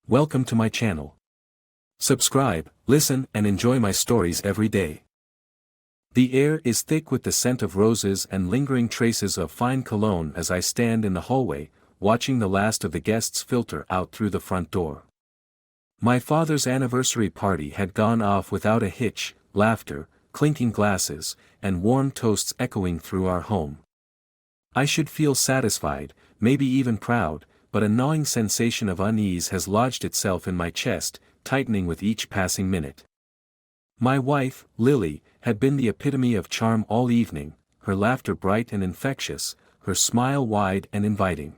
Welcome to my channel. Subscribe, listen and enjoy my stories every day. The air is thick with the scent of roses and lingering traces of fine cologne as I stand in the hallway, watching the last of the guests filter out through the front door. My father's anniversary party had gone off without a hitch, laughter, clinking glasses, and warm toasts echoing through our home. I should feel satisfied, maybe even proud, but a gnawing sensation of unease has lodged itself in my chest, tightening with each passing minute. My wife, Lily, had been the epitome of charm all evening, her laughter bright and infectious, her smile wide and inviting.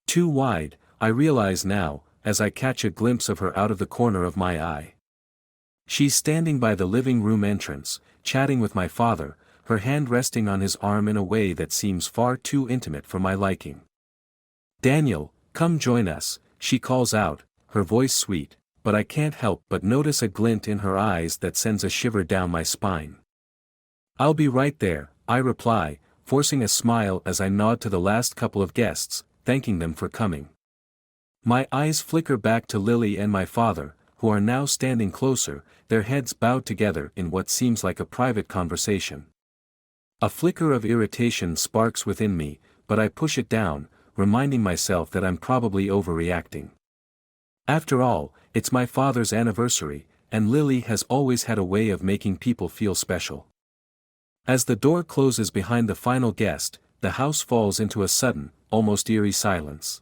Too wide, I realize now, as I catch a glimpse of her out of the corner of my eye. She's standing by the living room entrance, chatting with my father, her hand resting on his arm in a way that seems far too intimate for my liking. "Daniel, come join us," she calls out, her voice sweet, but I can't help but notice a glint in her eyes that sends a shiver down my spine. "I'll be right there," I reply, forcing a smile as I nod to the last couple of guests, thanking them for coming. My eyes flicker back to Lily and my father, who are now standing closer, their heads bowed together in what seems like a private conversation. A flicker of irritation sparks within me, but I push it down, reminding myself that I'm probably overreacting. After all, it's my father's anniversary, and Lily has always had a way of making people feel special. As the door closes behind the final guest, the house falls into a sudden, almost eerie silence.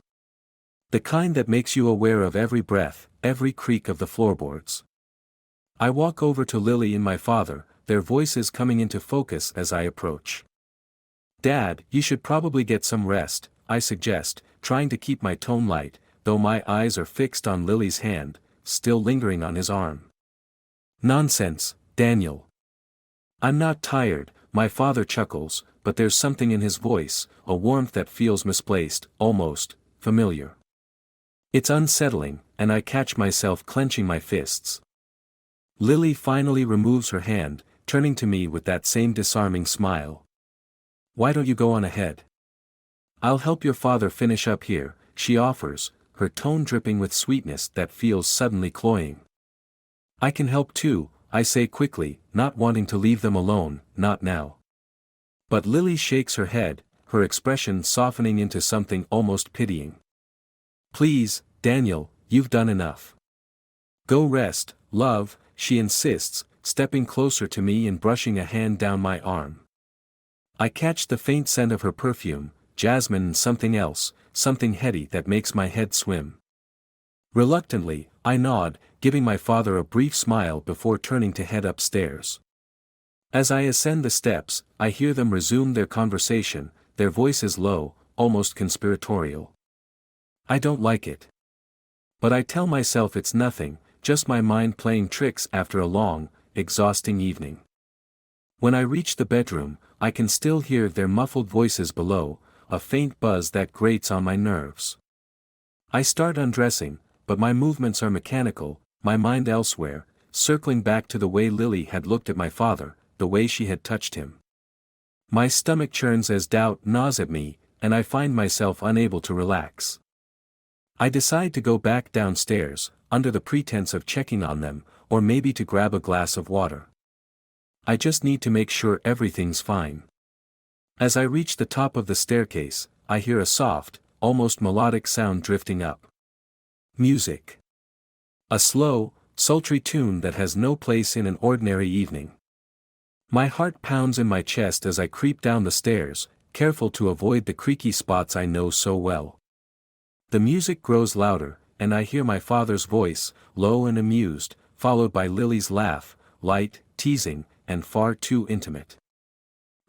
The kind that makes you aware of every breath, every creak of the floorboards. I walk over to Lily and my father, their voices coming into focus as I approach. "Dad, you should probably get some rest," I suggest, trying to keep my tone light, though my eyes are fixed on Lily's hand, still lingering on his arm. "Nonsense, Daniel. I'm not tired," my father chuckles, but there's something in his voice, a warmth that feels misplaced, almost familiar. It's unsettling, and I catch myself clenching my fists. Lily finally removes her hand, turning to me with that same disarming smile. "Why don't you go on ahead? I'll help your father finish up here," she offers, her tone dripping with sweetness that feels suddenly cloying. "I can help too," I say quickly, not wanting to leave them alone, not now. But Lily shakes her head, her expression softening into something almost pitying. "Please, Daniel, you've done enough. Go rest, love," she insists, stepping closer to me and brushing a hand down my arm. I catch the faint scent of her perfume, jasmine and something else, something heady that makes my head swim. Reluctantly, I nod, giving my father a brief smile before turning to head upstairs. As I ascend the steps, I hear them resume their conversation, their voices low, almost conspiratorial. I don't like it. But I tell myself it's nothing, just my mind playing tricks after a long, exhausting evening. When I reach the bedroom, I can still hear their muffled voices below, a faint buzz that grates on my nerves. I start undressing, but my movements are mechanical, my mind elsewhere, circling back to the way Lily had looked at my father, the way she had touched him. My stomach churns as doubt gnaws at me, and I find myself unable to relax. I decide to go back downstairs, under the pretense of checking on them, or maybe to grab a glass of water. I just need to make sure everything's fine. As I reach the top of the staircase, I hear a soft, almost melodic sound drifting up. Music. A slow, sultry tune that has no place in an ordinary evening. My heart pounds in my chest as I creep down the stairs, careful to avoid the creaky spots I know so well. The music grows louder, and I hear my father's voice, low and amused, followed by Lily's laugh, light, teasing, and far too intimate.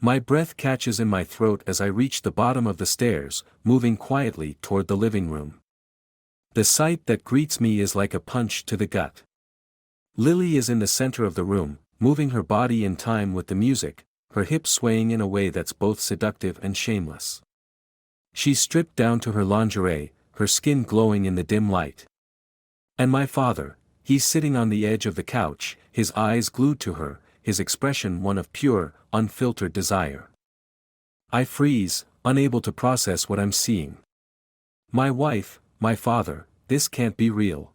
My breath catches in my throat as I reach the bottom of the stairs, moving quietly toward the living room. The sight that greets me is like a punch to the gut. Lily is in the center of the room, moving her body in time with the music, her hips swaying in a way that's both seductive and shameless. She's stripped down to her lingerie, her skin glowing in the dim light. And my father, he's sitting on the edge of the couch, his eyes glued to her, his expression one of pure, unfiltered desire. I freeze, unable to process what I'm seeing. My wife, my father, this can't be real.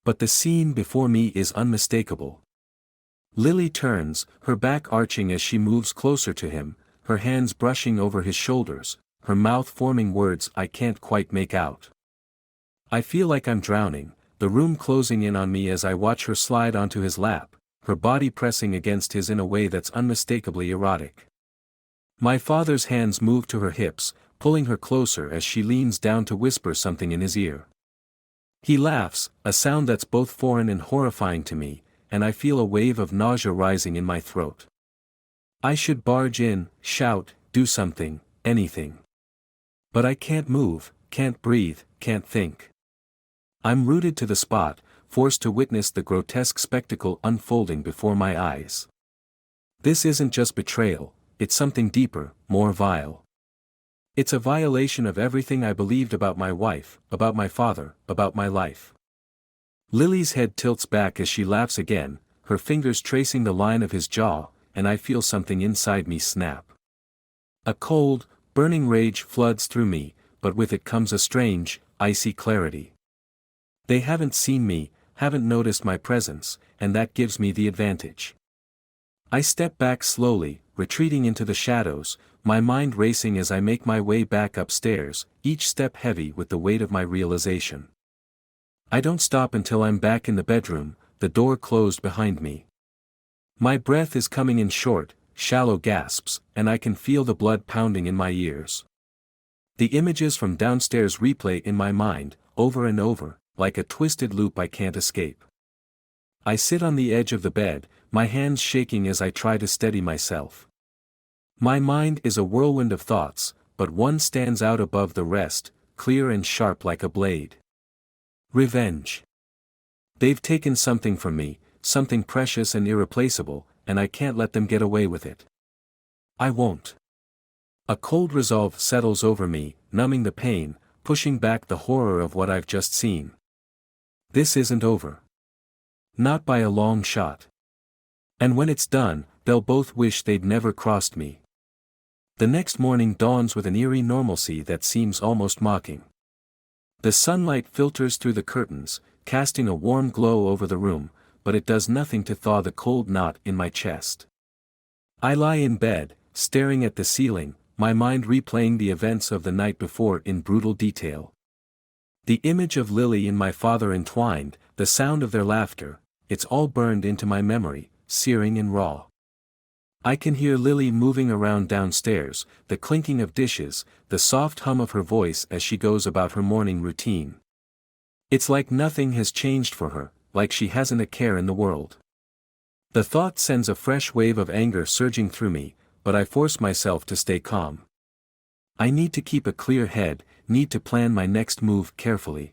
But the scene before me is unmistakable. Lily turns, her back arching as she moves closer to him, her hands brushing over his shoulders, her mouth forming words I can't quite make out. I feel like I'm drowning, the room closing in on me as I watch her slide onto his lap, her body pressing against his in a way that's unmistakably erotic. My father's hands move to her hips, pulling her closer as she leans down to whisper something in his ear. He laughs, a sound that's both foreign and horrifying to me, and I feel a wave of nausea rising in my throat. I should barge in, shout, do something, anything. But I can't move, can't breathe, can't think. I'm rooted to the spot, forced to witness the grotesque spectacle unfolding before my eyes. This isn't just betrayal, it's something deeper, more vile. It's a violation of everything I believed about my wife, about my father, about my life. Lily's head tilts back as she laughs again, her fingers tracing the line of his jaw, and I feel something inside me snap. A cold, burning rage floods through me, but with it comes a strange, icy clarity. They haven't seen me, haven't noticed my presence, and that gives me the advantage. I step back slowly, retreating into the shadows, my mind racing as I make my way back upstairs, each step heavy with the weight of my realization. I don't stop until I'm back in the bedroom, the door closed behind me. My breath is coming in short, shallow gasps, and I can feel the blood pounding in my ears. The images from downstairs replay in my mind, over and over, like a twisted loop I can't escape. I sit on the edge of the bed, my hands shaking as I try to steady myself. My mind is a whirlwind of thoughts, but one stands out above the rest, clear and sharp like a blade. Revenge. They've taken something from me, something precious and irreplaceable, and I can't let them get away with it. I won't. A cold resolve settles over me, numbing the pain, pushing back the horror of what I've just seen. This isn't over. Not by a long shot. And when it's done, they'll both wish they'd never crossed me. The next morning dawns with an eerie normalcy that seems almost mocking. The sunlight filters through the curtains, casting a warm glow over the room, but it does nothing to thaw the cold knot in my chest. I lie in bed, staring at the ceiling, my mind replaying the events of the night before in brutal detail. The image of Lily and my father entwined, the sound of their laughter, it's all burned into my memory, searing and raw. I can hear Lily moving around downstairs, the clinking of dishes, the soft hum of her voice as she goes about her morning routine. It's like nothing has changed for her, like she hasn't a care in the world. The thought sends a fresh wave of anger surging through me, but I force myself to stay calm. I need to keep a clear head, need to plan my next move carefully.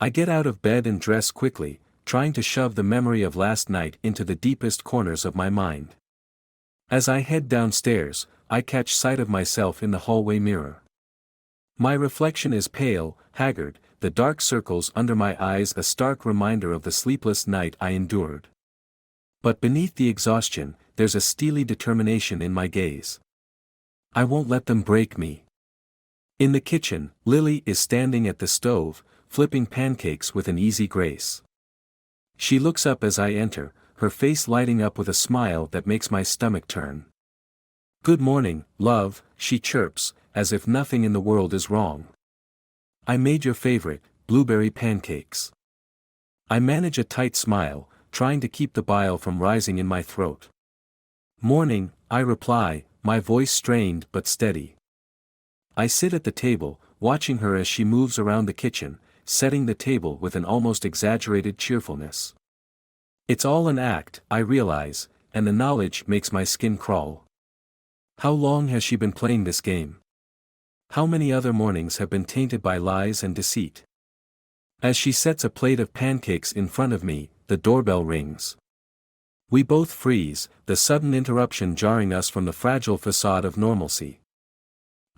I get out of bed and dress quickly, trying to shove the memory of last night into the deepest corners of my mind. As I head downstairs, I catch sight of myself in the hallway mirror. My reflection is pale, haggard, the dark circles under my eyes a stark reminder of the sleepless night I endured. But beneath the exhaustion, there's a steely determination in my gaze. I won't let them break me. In the kitchen, Lily is standing at the stove, flipping pancakes with an easy grace. She looks up as I enter, her face lighting up with a smile that makes my stomach turn. "Good morning, love," she chirps, as if nothing in the world is wrong. "I made your favorite, blueberry pancakes." I manage a tight smile, trying to keep the bile from rising in my throat. "Morning," I reply, my voice strained but steady. I sit at the table, watching her as she moves around the kitchen, setting the table with an almost exaggerated cheerfulness. It's all an act, I realize, and the knowledge makes my skin crawl. How long has she been playing this game? How many other mornings have been tainted by lies and deceit? As she sets a plate of pancakes in front of me, the doorbell rings. We both freeze, the sudden interruption jarring us from the fragile facade of normalcy.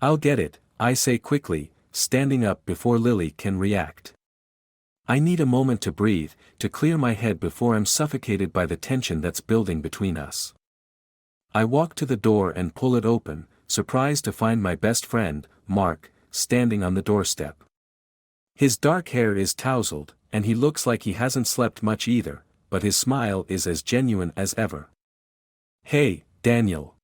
"I'll get it," I say quickly, standing up before Lily can react. I need a moment to breathe, to clear my head before I'm suffocated by the tension that's building between us. I walk to the door and pull it open, surprised to find my best friend, Mark, standing on the doorstep. His dark hair is tousled, and he looks like he hasn't slept much either, but his smile is as genuine as ever. "Hey, Daniel.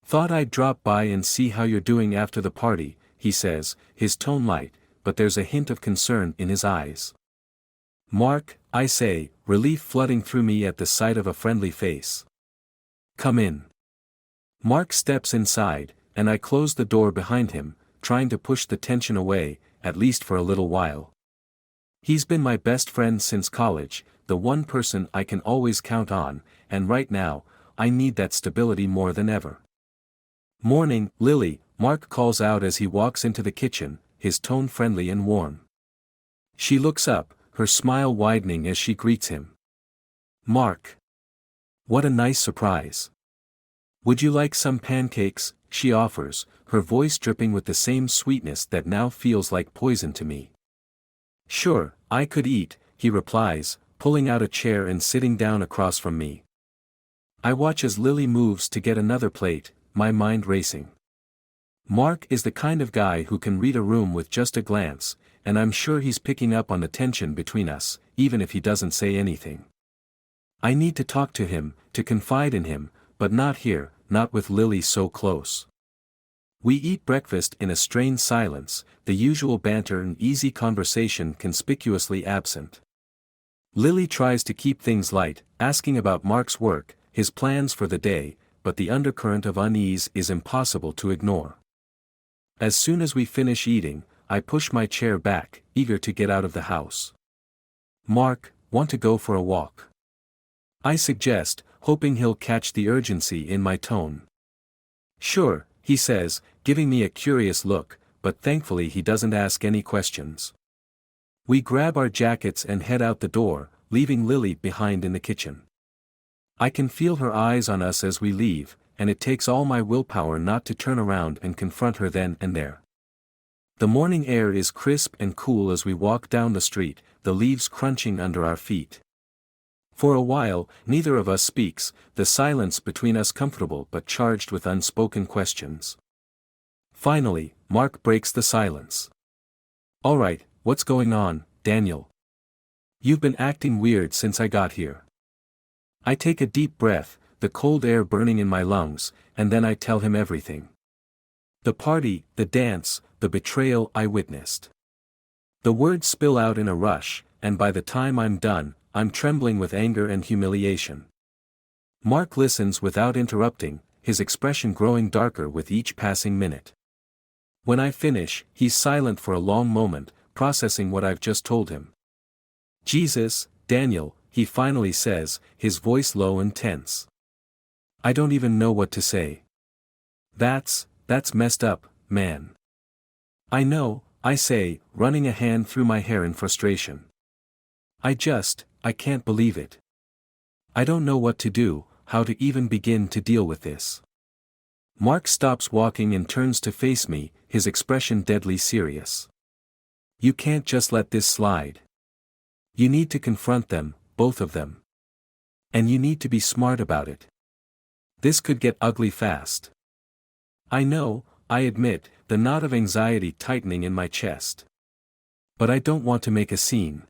Thought I'd drop by and see how you're doing after the party," he says, his tone light, but there's a hint of concern in his eyes. "Mark," I say, relief flooding through me at the sight of a friendly face. "Come in." Mark steps inside, and I close the door behind him, trying to push the tension away, at least for a little while. He's been my best friend since college, the one person I can always count on, and right now, I need that stability more than ever. "Morning, Lily," Mark calls out as he walks into the kitchen, his tone friendly and warm. She looks up, her smile widening as she greets him. "Mark. What a nice surprise. Would you like some pancakes?" she offers, her voice dripping with the same sweetness that now feels like poison to me. "Sure, I could eat," he replies, pulling out a chair and sitting down across from me. I watch as Lily moves to get another plate, my mind racing. Mark is the kind of guy who can read a room with just a glance, and I'm sure he's picking up on the tension between us, even if he doesn't say anything. I need to talk to him, to confide in him, but not here, not with Lily so close. We eat breakfast in a strained silence, the usual banter and easy conversation conspicuously absent. Lily tries to keep things light, asking about Mark's work, his plans for the day, but the undercurrent of unease is impossible to ignore. As soon as we finish eating, I push my chair back, eager to get out of the house. "Mark, want to go for a walk?" I suggest, hoping he'll catch the urgency in my tone. "Sure," he says, giving me a curious look, but thankfully he doesn't ask any questions. We grab our jackets and head out the door, leaving Lily behind in the kitchen. I can feel her eyes on us as we leave, and it takes all my willpower not to turn around and confront her then and there. The morning air is crisp and cool as we walk down the street, the leaves crunching under our feet. For a while, neither of us speaks, the silence between us comfortable but charged with unspoken questions. Finally, Mark breaks the silence. "All right, what's going on, Daniel? You've been acting weird since I got here." I take a deep breath, the cold air burning in my lungs, and then I tell him everything. The party, the dance, the betrayal I witnessed. The words spill out in a rush, and by the time I'm done, I'm trembling with anger and humiliation. Mark listens without interrupting, his expression growing darker with each passing minute. When I finish, he's silent for a long moment, processing what I've just told him. "Jesus, Daniel," he finally says, his voice low and tense. I don't even know what to say. That's messed up, man." "I know," I say, running a hand through my hair in frustration. I can't believe it. I don't know what to do, how to even begin to deal with this." Mark stops walking and turns to face me, his expression deadly serious. "You can't just let this slide. You need to confront them, both of them. And you need to be smart about it. This could get ugly fast." "I know," I admit, the knot of anxiety tightening in my chest. "But I don't want to make a scene.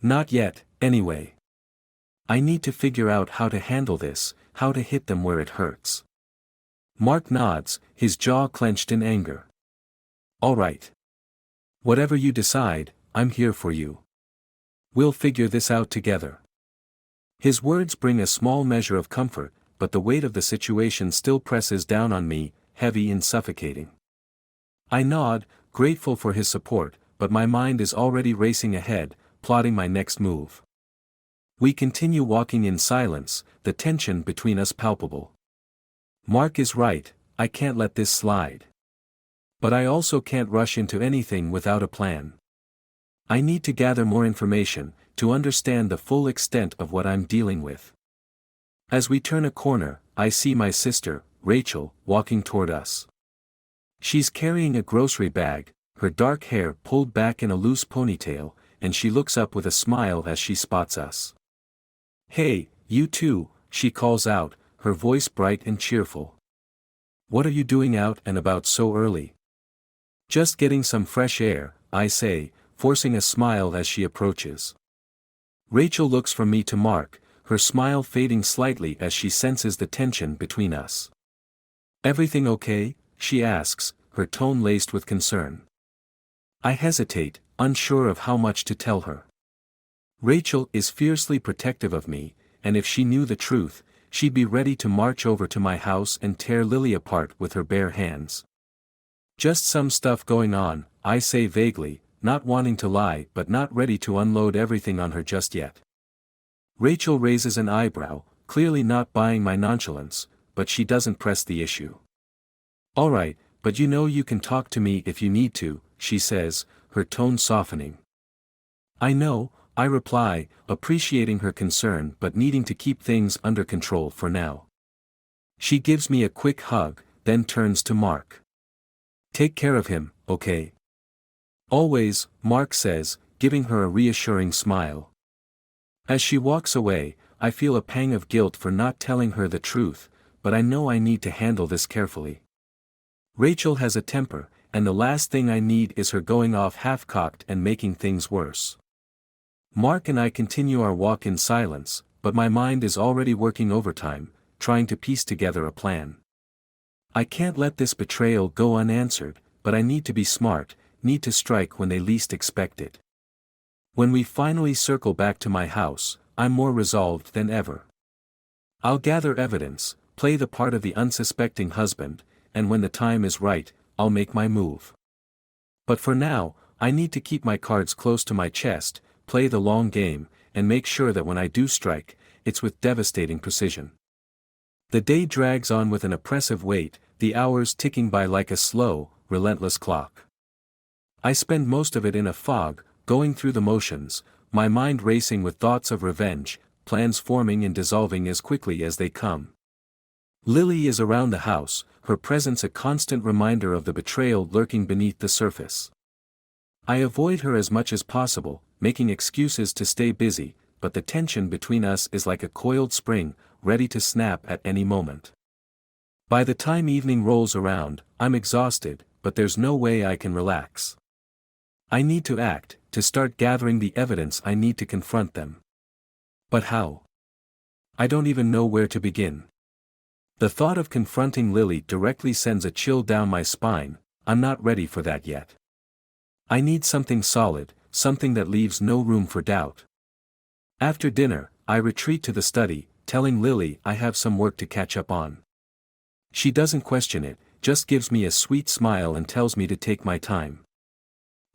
Not yet, anyway. I need to figure out how to handle this, how to hit them where it hurts." Mark nods, his jaw clenched in anger. "All right. Whatever you decide, I'm here for you. We'll figure this out together." His words bring a small measure of comfort, but the weight of the situation still presses down on me, heavy and suffocating. I nod, grateful for his support, but my mind is already racing ahead, plotting my next move. We continue walking in silence, the tension between us palpable. Mark is right, I can't let this slide. But I also can't rush into anything without a plan. I need to gather more information, to understand the full extent of what I'm dealing with. As we turn a corner, I see my sister, Rachel, walking toward us. She's carrying a grocery bag, her dark hair pulled back in a loose ponytail, and she looks up with a smile as she spots us. "Hey, you two," she calls out, her voice bright and cheerful. "What are you doing out and about so early?" "Just getting some fresh air," I say, forcing a smile as she approaches. Rachel looks from me to Mark, her smile fading slightly as she senses the tension between us. "Everything okay?" she asks, her tone laced with concern. I hesitate, unsure of how much to tell her. Rachel is fiercely protective of me, and if she knew the truth, she'd be ready to march over to my house and tear Lily apart with her bare hands. "Just some stuff going on," I say vaguely, not wanting to lie but not ready to unload everything on her just yet. Rachel raises an eyebrow, clearly not buying my nonchalance, but she doesn't press the issue. "All right, but you know you can talk to me if you need to," she says, her tone softening. "I know," I reply, appreciating her concern but needing to keep things under control for now. She gives me a quick hug, then turns to Mark. "Take care of him, okay?" "Always," Mark says, giving her a reassuring smile. As she walks away, I feel a pang of guilt for not telling her the truth, but I know I need to handle this carefully. Rachel has a temper, and the last thing I need is her going off half-cocked and making things worse. Mark and I continue our walk in silence, but my mind is already working overtime, trying to piece together a plan. I can't let this betrayal go unanswered, but I need to be smart, need to strike when they least expect it. When we finally circle back to my house, I'm more resolved than ever. I'll gather evidence, play the part of the unsuspecting husband, and when the time is right, I'll make my move. But for now, I need to keep my cards close to my chest, play the long game, and make sure that when I do strike, it's with devastating precision. The day drags on with an oppressive weight, the hours ticking by like a slow, relentless clock. I spend most of it in a fog, going through the motions, my mind racing with thoughts of revenge, plans forming and dissolving as quickly as they come. Lily is around the house, her presence a constant reminder of the betrayal lurking beneath the surface. I avoid her as much as possible, making excuses to stay busy, but the tension between us is like a coiled spring, ready to snap at any moment. By the time evening rolls around, I'm exhausted, but there's no way I can relax. I need to act, to start gathering the evidence I need to confront them. But how? I don't even know where to begin. The thought of confronting Lily directly sends a chill down my spine. I'm not ready for that yet. I need something solid, something that leaves no room for doubt. After dinner, I retreat to the study, telling Lily I have some work to catch up on. She doesn't question it, just gives me a sweet smile and tells me to take my time.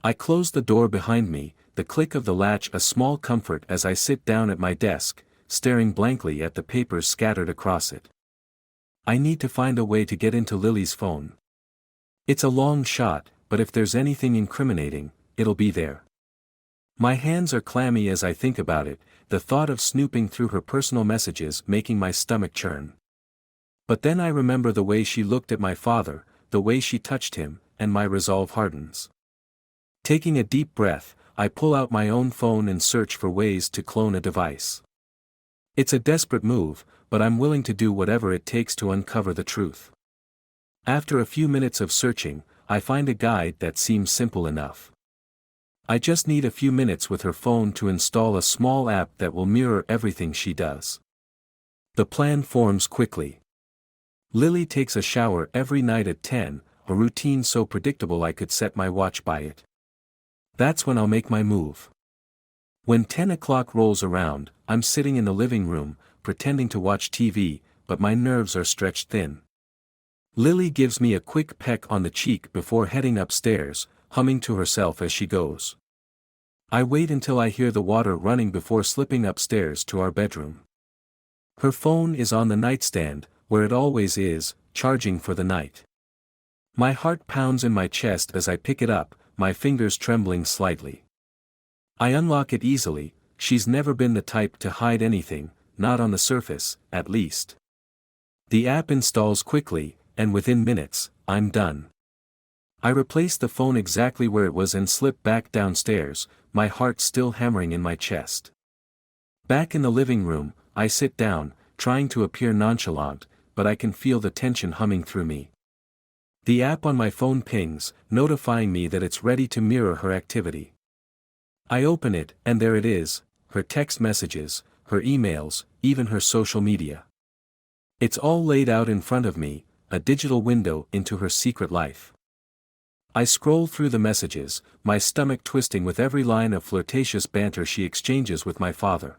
I close the door behind me, the click of the latch a small comfort as I sit down at my desk, staring blankly at the papers scattered across it. I need to find a way to get into Lily's phone. It's a long shot, but if there's anything incriminating, it'll be there. My hands are clammy as I think about it, the thought of snooping through her personal messages making my stomach churn. But then I remember the way she looked at my father, the way she touched him, and my resolve hardens. Taking a deep breath, I pull out my own phone and search for ways to clone a device. It's a desperate move, but I'm willing to do whatever it takes to uncover the truth. After a few minutes of searching, I find a guide that seems simple enough. I just need a few minutes with her phone to install a small app that will mirror everything she does. The plan forms quickly. Lily takes a shower every night at 10, a routine so predictable I could set my watch by it. That's when I'll make my move. When 10 o'clock rolls around, I'm sitting in the living room, pretending to watch TV, but my nerves are stretched thin. Lily gives me a quick peck on the cheek before heading upstairs, humming to herself as she goes. I wait until I hear the water running before slipping upstairs to our bedroom. Her phone is on the nightstand, where it always is, charging for the night. My heart pounds in my chest as I pick it up, my fingers trembling slightly. I unlock it easily. She's never been the type to hide anything, not on the surface, at least. The app installs quickly, and within minutes, I'm done. I replace the phone exactly where it was and slip back downstairs, my heart still hammering in my chest. Back in the living room, I sit down, trying to appear nonchalant, but I can feel the tension humming through me. The app on my phone pings, notifying me that it's ready to mirror her activity. I open it, and there it is, her text messages, her emails, even her social media. It's all laid out in front of me, a digital window into her secret life. I scroll through the messages, my stomach twisting with every line of flirtatious banter she exchanges with my father.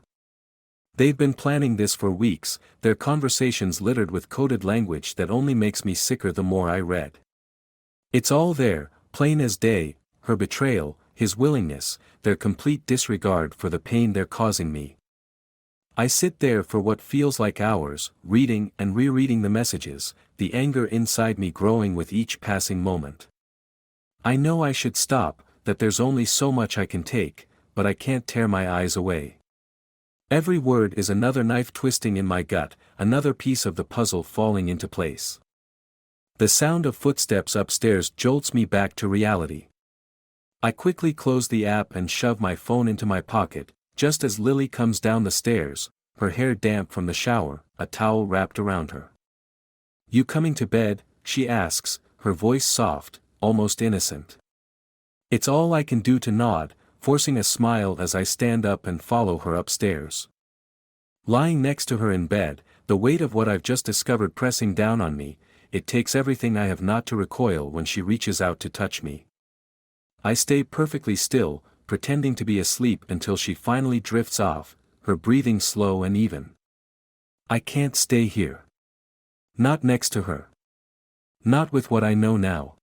They've been planning this for weeks, their conversations littered with coded language that only makes me sicker the more I read. It's all there, plain as day, her betrayal, his willingness, their complete disregard for the pain they're causing me. I sit there for what feels like hours, reading and rereading the messages, the anger inside me growing with each passing moment. I know I should stop, that there's only so much I can take, but I can't tear my eyes away. Every word is another knife twisting in my gut, another piece of the puzzle falling into place. The sound of footsteps upstairs jolts me back to reality. I quickly close the app and shove my phone into my pocket, just as Lily comes down the stairs, her hair damp from the shower, a towel wrapped around her. "You coming to bed?" she asks, her voice soft, almost innocent. It's all I can do to nod, forcing a smile as I stand up and follow her upstairs. Lying next to her in bed, the weight of what I've just discovered pressing down on me, it takes everything I have not to recoil when she reaches out to touch me. I stay perfectly still, pretending to be asleep until she finally drifts off, her breathing slow and even. I can't stay here. Not next to her. Not with what I know now.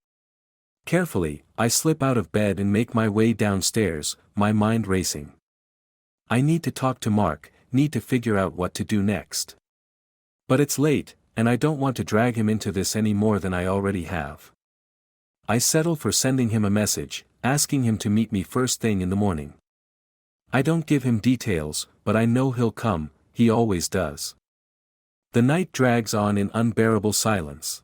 Carefully, I slip out of bed and make my way downstairs, my mind racing. I need to talk to Mark, need to figure out what to do next. But it's late, and I don't want to drag him into this any more than I already have. I settle for sending him a message, asking him to meet me first thing in the morning. I don't give him details, but I know he'll come, he always does. The night drags on in unbearable silence.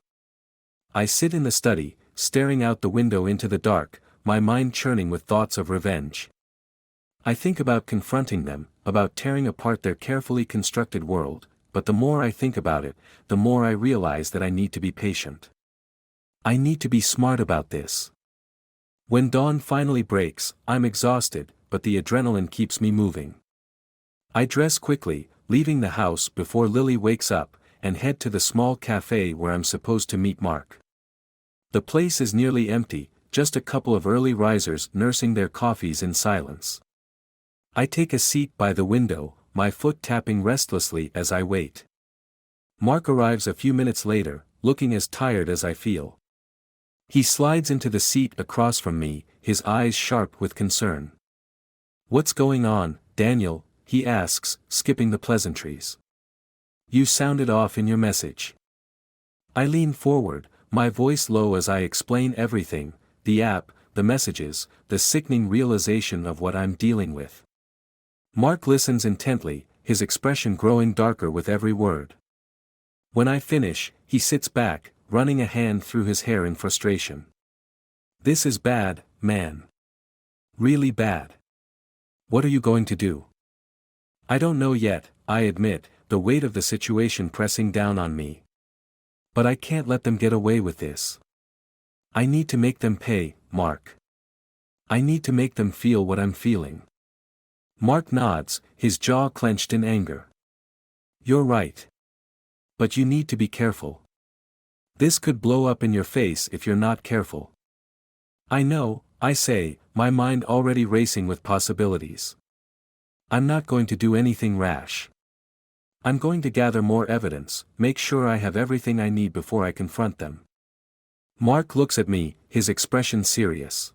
I sit in the study, staring out the window into the dark, my mind churning with thoughts of revenge. I think about confronting them, about tearing apart their carefully constructed world, but the more I think about it, the more I realize that I need to be patient. I need to be smart about this. When dawn finally breaks, I'm exhausted, but the adrenaline keeps me moving. I dress quickly, leaving the house before Lily wakes up, and head to the small cafe where I'm supposed to meet Mark. The place is nearly empty, just a couple of early risers nursing their coffees in silence. I take a seat by the window, my foot tapping restlessly as I wait. Mark arrives a few minutes later, looking as tired as I feel. He slides into the seat across from me, his eyes sharp with concern. "What's going on, Daniel?" he asks, skipping the pleasantries. "You sounded off in your message." I lean forward, my voice low as I explain everything, the app, the messages, the sickening realization of what I'm dealing with. Mark listens intently, his expression growing darker with every word. When I finish, he sits back, running a hand through his hair in frustration. "This is bad, man. Really bad. What are you going to do?" "I don't know yet," I admit, the weight of the situation pressing down on me. "But I can't let them get away with this. I need to make them pay, Mark. I need to make them feel what I'm feeling." Mark nods, his jaw clenched in anger. "You're right. But you need to be careful. This could blow up in your face if you're not careful." "I know," I say, my mind already racing with possibilities. "I'm not going to do anything rash. I'm going to gather more evidence, make sure I have everything I need before I confront them." Mark looks at me, his expression serious.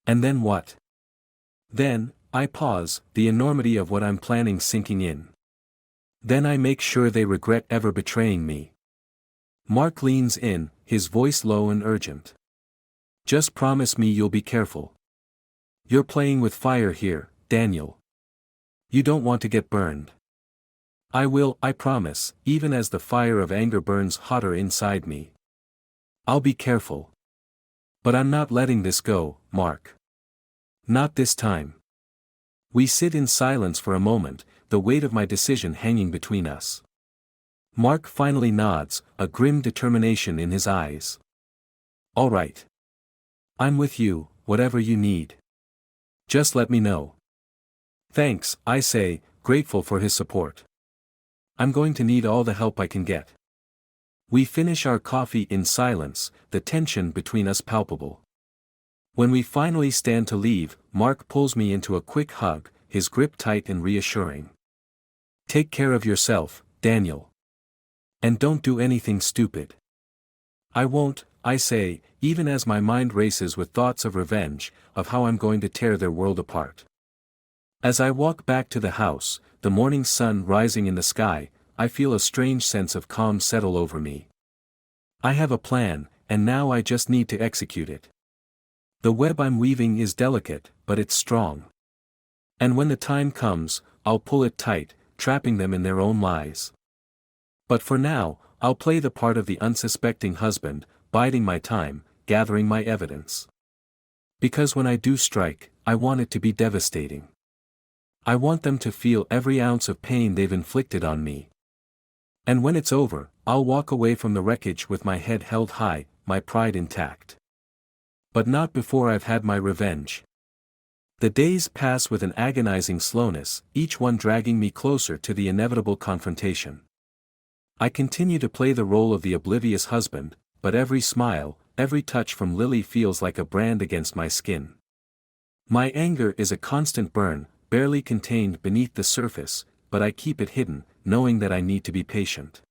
"And then what?" "Then," I pause, the enormity of what I'm planning sinking in. "Then I make sure they regret ever betraying me." Mark leans in, his voice low and urgent. "Just promise me you'll be careful. You're playing with fire here, Daniel. You don't want to get burned." "I will," I promise, even as the fire of anger burns hotter inside me. "I'll be careful. But I'm not letting this go, Mark. Not this time." We sit in silence for a moment, the weight of my decision hanging between us. Mark finally nods, a grim determination in his eyes. "All right. I'm with you, whatever you need. Just let me know. Thanks, I say, grateful for his support. I'm going to need all the help I can get. We finish our coffee in silence, the tension between us palpable. When we finally stand to leave, Mark pulls me into a quick hug, his grip tight and reassuring. Take care of yourself, Daniel. And don't do anything stupid. I won't, I say, even as my mind races with thoughts of revenge, of how I'm going to tear their world apart. As I walk back to the house, the morning sun rising in the sky, I feel a strange sense of calm settle over me. I have a plan, and now I just need to execute it. The web I'm weaving is delicate, but it's strong. And when the time comes, I'll pull it tight, trapping them in their own lies. But for now, I'll play the part of the unsuspecting husband, biding my time, gathering my evidence. Because when I do strike, I want it to be devastating. I want them to feel every ounce of pain they've inflicted on me. And when it's over, I'll walk away from the wreckage with my head held high, my pride intact. But not before I've had my revenge. The days pass with an agonizing slowness, each one dragging me closer to the inevitable confrontation. I continue to play the role of the oblivious husband, but every smile, every touch from Lily feels like a brand against my skin. My anger is a constant burn, barely contained beneath the surface, but I keep it hidden, knowing that I need to be patient.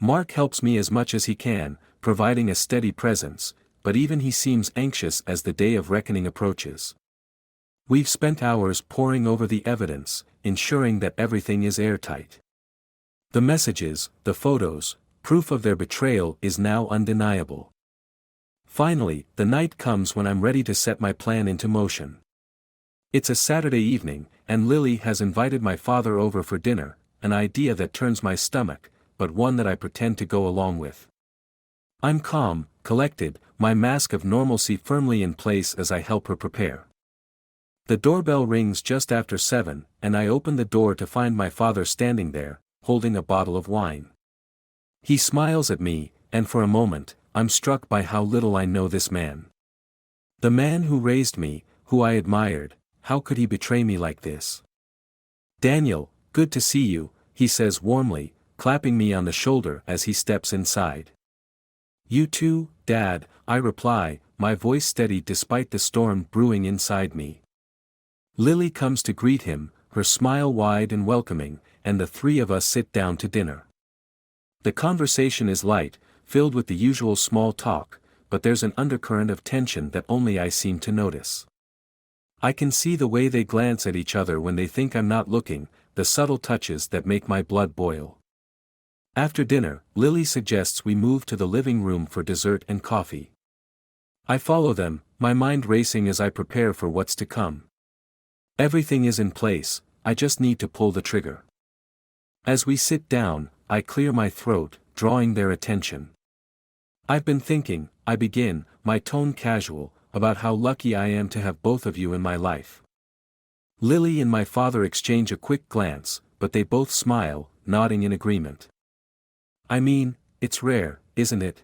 Mark helps me as much as he can, providing a steady presence, but even he seems anxious as the day of reckoning approaches. We've spent hours poring over the evidence, ensuring that everything is airtight. The messages, the photos, proof of their betrayal is now undeniable. Finally, the night comes when I'm ready to set my plan into motion. It's a Saturday evening, and Lily has invited my father over for dinner, an idea that turns my stomach, but one that I pretend to go along with. I'm calm, collected, my mask of normalcy firmly in place as I help her prepare. The doorbell rings just after 7, and I open the door to find my father standing there, holding a bottle of wine. He smiles at me, and for a moment, I'm struck by how little I know this man. The man who raised me, who I admired, how could he betray me like this? Daniel, good to see you, he says warmly, clapping me on the shoulder as he steps inside. You too, Dad, I reply, my voice steady despite the storm brewing inside me. Lily comes to greet him, her smile wide and welcoming, and the three of us sit down to dinner. The conversation is light, filled with the usual small talk, but there's an undercurrent of tension that only I seem to notice. I can see the way they glance at each other when they think I'm not looking, the subtle touches that make my blood boil. After dinner, Lily suggests we move to the living room for dessert and coffee. I follow them, my mind racing as I prepare for what's to come. Everything is in place, I just need to pull the trigger. As we sit down, I clear my throat, drawing their attention. I've been thinking, I begin, my tone casual, about how lucky I am to have both of you in my life. Lily and my father exchange a quick glance, but they both smile, nodding in agreement. I mean, it's rare, isn't it?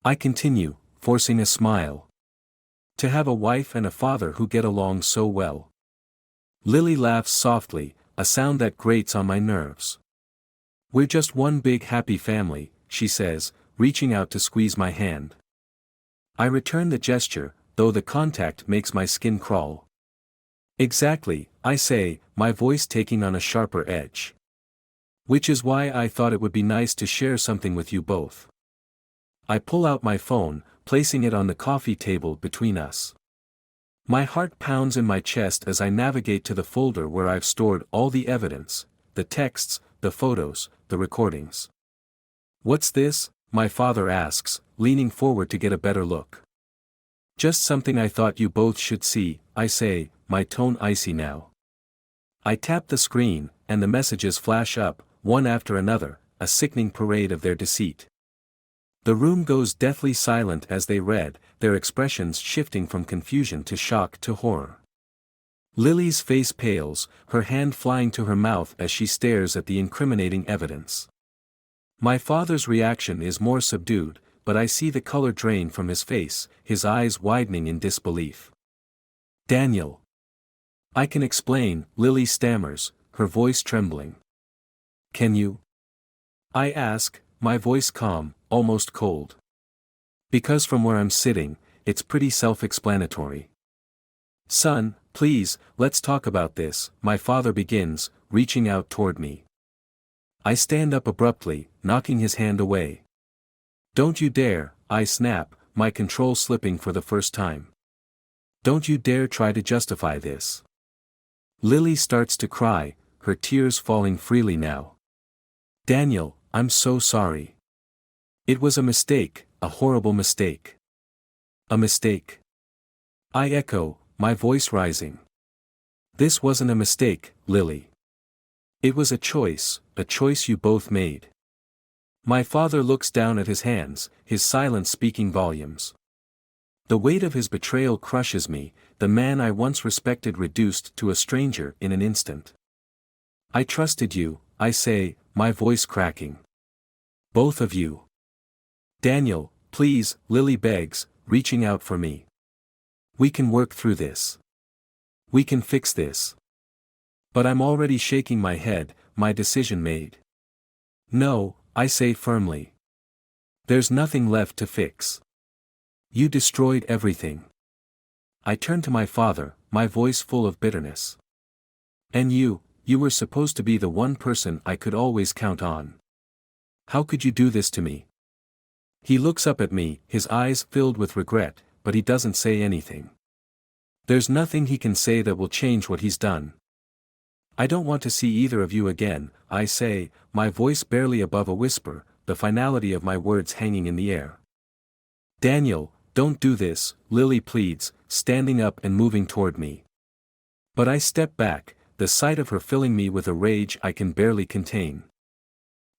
I continue, forcing a smile. To have a wife and a father who get along so well. Lily laughs softly, a sound that grates on my nerves. We're just one big happy family, she says, reaching out to squeeze my hand. I return the gesture, though the contact makes my skin crawl. Exactly, I say, my voice taking on a sharper edge. Which is why I thought it would be nice to share something with you both. I pull out my phone, placing it on the coffee table between us. My heart pounds in my chest as I navigate to the folder where I've stored all the evidence, the texts, the photos, the recordings. What's this? My father asks, leaning forward to get a better look. Just something I thought you both should see, I say, my tone icy now. I tap the screen, and the messages flash up, one after another, a sickening parade of their deceit. The room goes deathly silent as they read, their expressions shifting from confusion to shock to horror. Lily's face pales, her hand flying to her mouth as she stares at the incriminating evidence. My father's reaction is more subdued, but I see the color drain from his face, his eyes widening in disbelief. Daniel. I can explain, Lily stammers, her voice trembling. Can you? I ask, my voice calm, almost cold. Because from where I'm sitting, it's pretty self-explanatory. Son, please, let's talk about this, my father begins, reaching out toward me. I stand up abruptly, knocking his hand away. Don't you dare, I snap, my control slipping for the first time. Don't you dare try to justify this. Lily starts to cry, her tears falling freely now. Daniel, I'm so sorry. It was a mistake, a horrible mistake. A mistake. I echo, my voice rising. This wasn't a mistake, Lily. It was a choice you both made. My father looks down at his hands, his silence speaking volumes. The weight of his betrayal crushes me, the man I once respected reduced to a stranger in an instant. I trusted you, I say, my voice cracking. Both of you. Daniel, please, Lily begs, reaching out for me. We can work through this. We can fix this. But I'm already shaking my head, my decision made. No, I say firmly. There's nothing left to fix. You destroyed everything. I turn to my father, my voice full of bitterness. And you were supposed to be the one person I could always count on. How could you do this to me? He looks up at me, his eyes filled with regret, but he doesn't say anything. There's nothing he can say that will change what he's done. I don't want to see either of you again, I say, my voice barely above a whisper, the finality of my words hanging in the air. Daniel, don't do this, Lily pleads, standing up and moving toward me. But I step back, the sight of her filling me with a rage I can barely contain.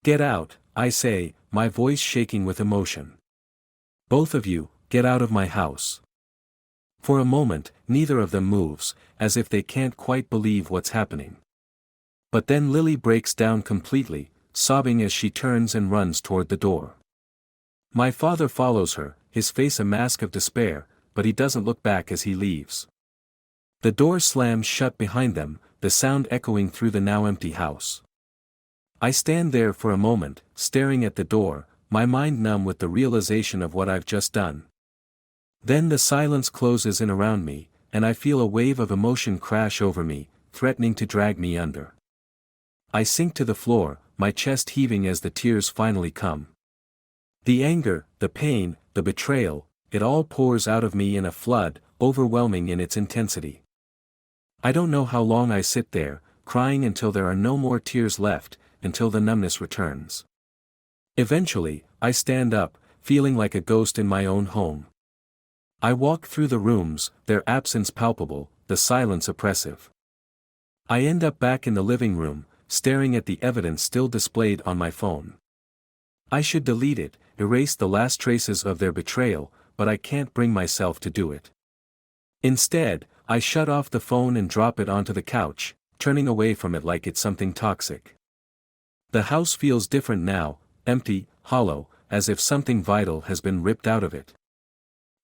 Get out, I say, my voice shaking with emotion. Both of you, get out of my house. For a moment, neither of them moves, as if they can't quite believe what's happening. But then Lily breaks down completely, sobbing as she turns and runs toward the door. My father follows her, his face a mask of despair, but he doesn't look back as he leaves. The door slams shut behind them, the sound echoing through the now empty house. I stand there for a moment, staring at the door, my mind numb with the realization of what I've just done. Then the silence closes in around me, and I feel a wave of emotion crash over me, threatening to drag me under. I sink to the floor, my chest heaving as the tears finally come. The anger, the pain, the betrayal, it all pours out of me in a flood, overwhelming in its intensity. I don't know how long I sit there, crying until there are no more tears left, until the numbness returns. Eventually, I stand up, feeling like a ghost in my own home. I walk through the rooms, their absence palpable, the silence oppressive. I end up back in the living room, staring at the evidence still displayed on my phone. I should delete it, erase the last traces of their betrayal, but I can't bring myself to do it. Instead, I shut off the phone and drop it onto the couch, turning away from it like it's something toxic. The house feels different now, empty, hollow, as if something vital has been ripped out of it.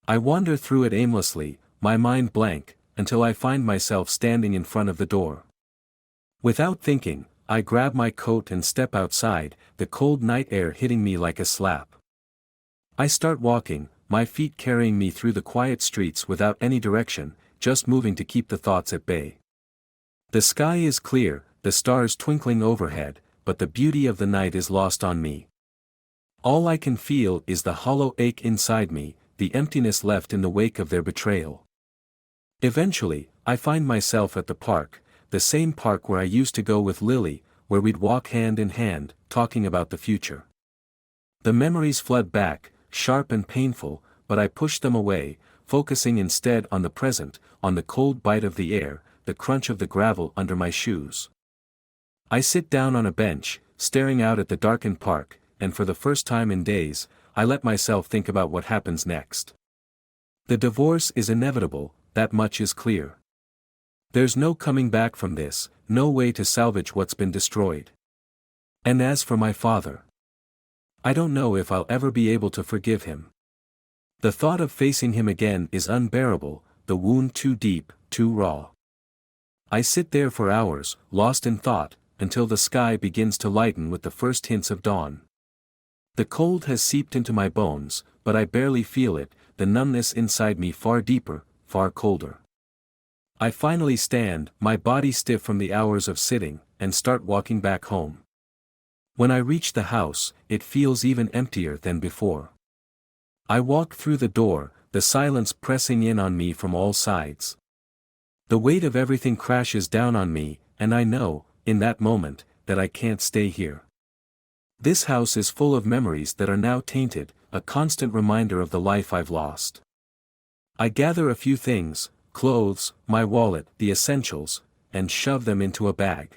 I wander through it aimlessly, my mind blank, until I find myself standing in front of the door. Without thinking, I grab my coat and step outside, the cold night air hitting me like a slap. I start walking, my feet carrying me through the quiet streets without any direction, just moving to keep the thoughts at bay. The sky is clear, the stars twinkling overhead, but the beauty of the night is lost on me. All I can feel is the hollow ache inside me, the emptiness left in the wake of their betrayal. Eventually, I find myself at the park, the same park where I used to go with Lily, where we'd walk hand in hand, talking about the future. The memories flood back, sharp and painful, but I push them away, focusing instead on the present, on the cold bite of the air, the crunch of the gravel under my shoes. I sit down on a bench, staring out at the darkened park, and for the first time in days, I let myself think about what happens next. The divorce is inevitable, that much is clear. There's no coming back from this, no way to salvage what's been destroyed. And as for my father, I don't know if I'll ever be able to forgive him. The thought of facing him again is unbearable, the wound too deep, too raw. I sit there for hours, lost in thought, until the sky begins to lighten with the first hints of dawn. The cold has seeped into my bones, but I barely feel it, the numbness inside me far deeper, far colder. I finally stand, my body stiff from the hours of sitting, and start walking back home. When I reach the house, it feels even emptier than before. I walk through the door, the silence pressing in on me from all sides. The weight of everything crashes down on me, and I know, in that moment, that I can't stay here. This house is full of memories that are now tainted, a constant reminder of the life I've lost. I gather a few things, clothes, my wallet, the essentials, and shove them into a bag.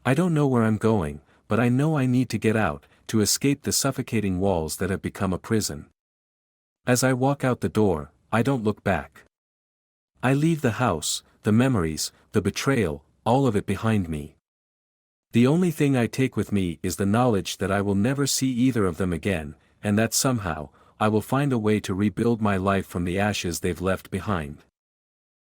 I don't know where I'm going, but I know I need to get out, to escape the suffocating walls that have become a prison. As I walk out the door, I don't look back. I leave the house, the memories, the betrayal, all of it behind me. The only thing I take with me is the knowledge that I will never see either of them again, and that somehow, I will find a way to rebuild my life from the ashes they've left behind.